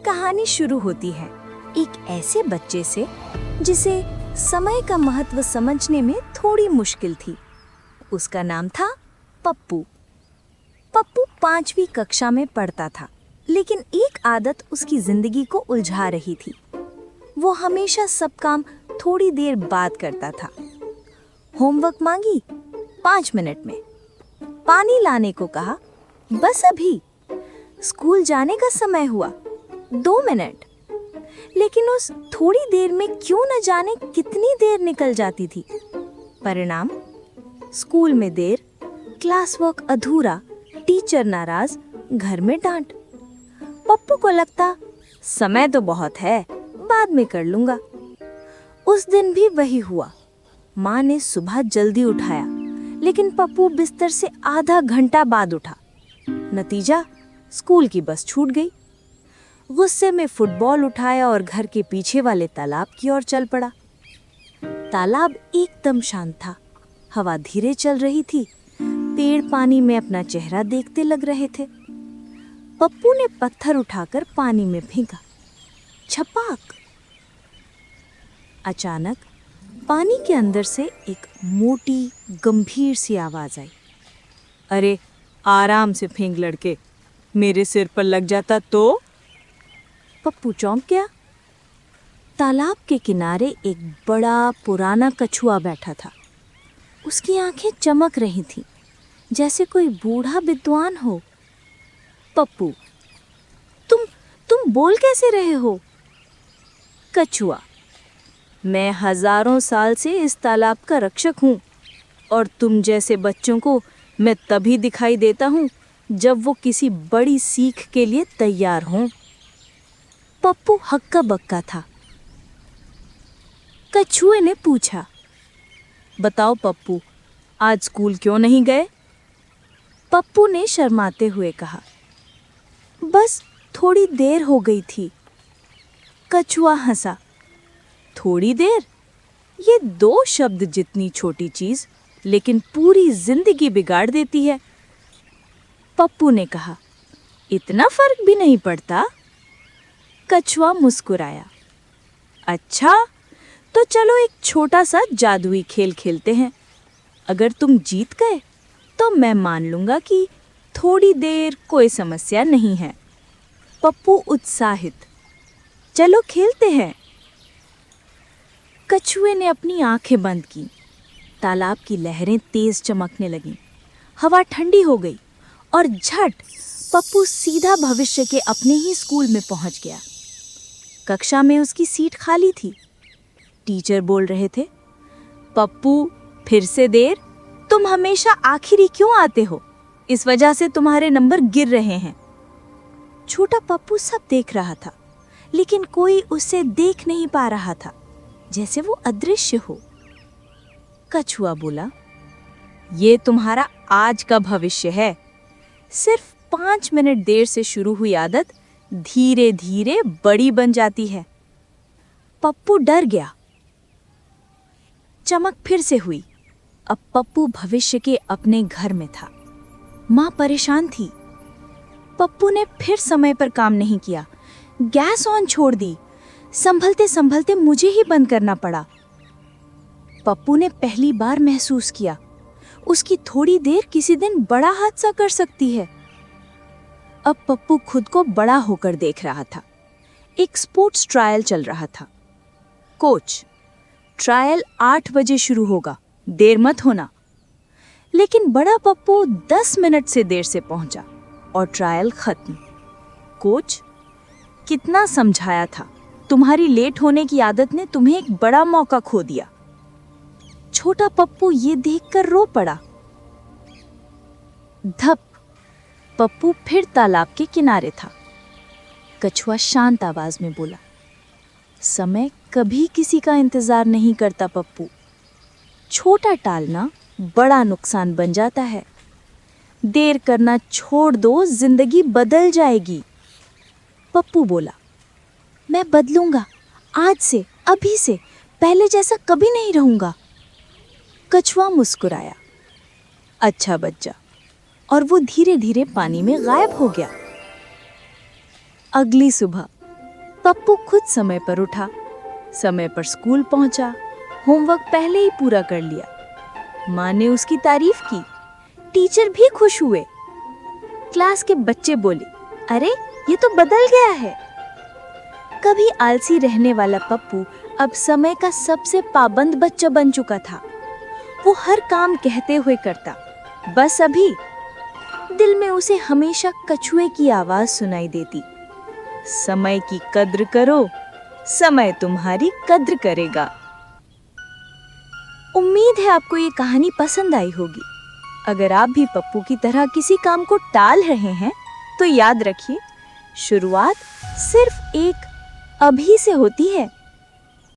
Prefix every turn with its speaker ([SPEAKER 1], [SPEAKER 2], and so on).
[SPEAKER 1] कहानी शुरू होती है एक ऐसे बच्चे से जिसे समय का महत्व समझने में थोड़ी मुश्किल थी। उसका नाम था पप्पू। पप्पू 5वीं कक्षा में पढ़ता था, लेकिन एक आदत उसकी जिंदगी को उलझा रही थी। वो हमेशा सब काम थोड़ी देर बाद करता था। होमवर्क मांगी 5 मिनट में, पानी लाने को कहा बस अभी, स्कूल जाने का समय हुआ 2 मिनट। लेकिन उस थोड़ी देर में क्यों न जाने कितनी देर निकल जाती थी। परिणाम, स्कूल में देर, क्लास वर्क अधूरा, टीचर नाराज, घर में डांट। पप्पू को लगता समय तो बहुत है, बाद में कर लूंगा। उस दिन भी वही हुआ। माँ ने सुबह जल्दी उठाया, लेकिन पप्पू बिस्तर से आधा घंटा बाद उठा। नतीजा, स्कूल की बस छूट गई। गुस्से में फुटबॉल उठाया और घर के पीछे वाले तालाब की ओर चल पड़ा। तालाब एकदम शांत था, हवा धीरे चल रही थी, पेड़ पानी में अपना चेहरा देखते लग रहे थे। पप्पू ने पत्थर उठाकर पानी में फेंका, छपाक। अचानक पानी के अंदर से एक मोटी गंभीर सी आवाज आई, अरे आराम से फेंक लड़के, मेरे सिर पर लग जाता तो। पप्पू चौंक गया। तालाब के किनारे एक बड़ा पुराना कछुआ बैठा था। उसकी आंखें चमक रही थीं, जैसे कोई बूढ़ा विद्वान हो। पप्पू, तुम बोल कैसे रहे हो? कछुआ, मैं हजारों साल से इस तालाब का रक्षक हूँ, और तुम जैसे बच्चों को मैं तभी दिखाई देता हूँ जब वो किसी बड़ी सीख के लिए तैयार हों। पप्पू हक्का बक्का था। कछुए ने पूछा, बताओ पप्पू, आज स्कूल क्यों नहीं गए? पप्पू ने शर्माते हुए कहा, बस थोड़ी देर हो गई थी। कछुआ हंसा, थोड़ी देर? ये 2 शब्द जितनी छोटी चीज, लेकिन पूरी जिंदगी बिगाड़ देती है। पप्पू ने कहा, इतना फर्क भी नहीं पड़ता? कछुआ मुस्कुराया, अच्छा तो चलो एक छोटा सा जादुई खेल खेलते हैं। अगर तुम जीत गए तो मैं मान लूंगा कि थोड़ी देर कोई समस्या नहीं है। पप्पू उत्साहित, चलो खेलते हैं। कछुए ने अपनी आंखें बंद की। तालाब की लहरें तेज चमकने लगीं, हवा ठंडी हो गई और झट पप्पू सीधा भविष्य के अपने ही स्कूल में पहुंच गया। कक्षा में उसकी सीट खाली थी। टीचर बोल रहे थे, पप्पू फिर से देर? तुम हमेशा आखिरी क्यों आते हो? इस वजह से तुम्हारे नंबर गिर रहे हैं। छोटा पप्पू सब देख रहा था, लेकिन कोई उसे देख नहीं पा रहा था, जैसे वो अदृश्य हो। कछुआ बोला, ये तुम्हारा आज का भविष्य है। सिर्फ 5 मिनट देर से शुरू हुई आदत धीरे धीरे बड़ी बन जाती है। पप्पू डर गया। चमक फिर से हुई। अब पप्पू भविष्य के अपने घर में था। माँ परेशान थी। पप्पू ने फिर समय पर काम नहीं किया, गैस ऑन छोड़ दी। संभलते संभलते मुझे ही बंद करना पड़ा। पप्पू ने पहली बार महसूस किया, उसकी थोड़ी देर किसी दिन बड़ा हादसा कर सकती है। अब पप्पू खुद को बड़ा होकर देख रहा था। एक स्पोर्ट्स ट्रायल चल रहा था। कोच, ट्रायल 8 बजे शुरू होगा, देर मत होना। लेकिन बड़ा पप्पू 10 मिनट से देर से पहुंचा और ट्रायल खत्म। कोच, कितना समझाया था, तुम्हारी लेट होने की आदत ने तुम्हें एक बड़ा मौका खो दिया। छोटा पप्पू ये देखकर रो पड़ा। धप, पप्पू फिर तालाब के किनारे था। कछुआ शांत आवाज में बोला, समय कभी किसी का इंतजार नहीं करता पप्पू। छोटा टालना बड़ा नुकसान बन जाता है। देर करना छोड़ दो, जिंदगी बदल जाएगी। पप्पू बोला, मैं बदलूंगा, आज से, अभी से, पहले जैसा कभी नहीं रहूंगा। कछुआ मुस्कुराया, अच्छा बच्चा, और वो धीरे धीरे पानी में गायब हो गया। अगली सुबह पप्पू खुद समय पर उठा, समय पर स्कूल पहुंचा, होमवर्क पहले ही पूरा कर लिया। माँ ने उसकी तारीफ की, टीचर भी खुश हुए। क्लास के बच्चे बोले, अरे ये तो बदल गया है। कभी आलसी रहने वाला पप्पू अब समय का सबसे पाबंद बच्चा बन चुका था। वो हर काम कहते हुए करता, बस अभी। दिल में उसे हमेशा कछुए की आवाज सुनाई देती, समय की कद्र करो, समय तुम्हारी कद्र करेगा। उम्मीद है आपको ये कहानी पसंद आई होगी। अगर आप भी पप्पू की तरह किसी काम को टाल रहे हैं तो याद रखिए, शुरुआत सिर्फ एक अभी से होती है।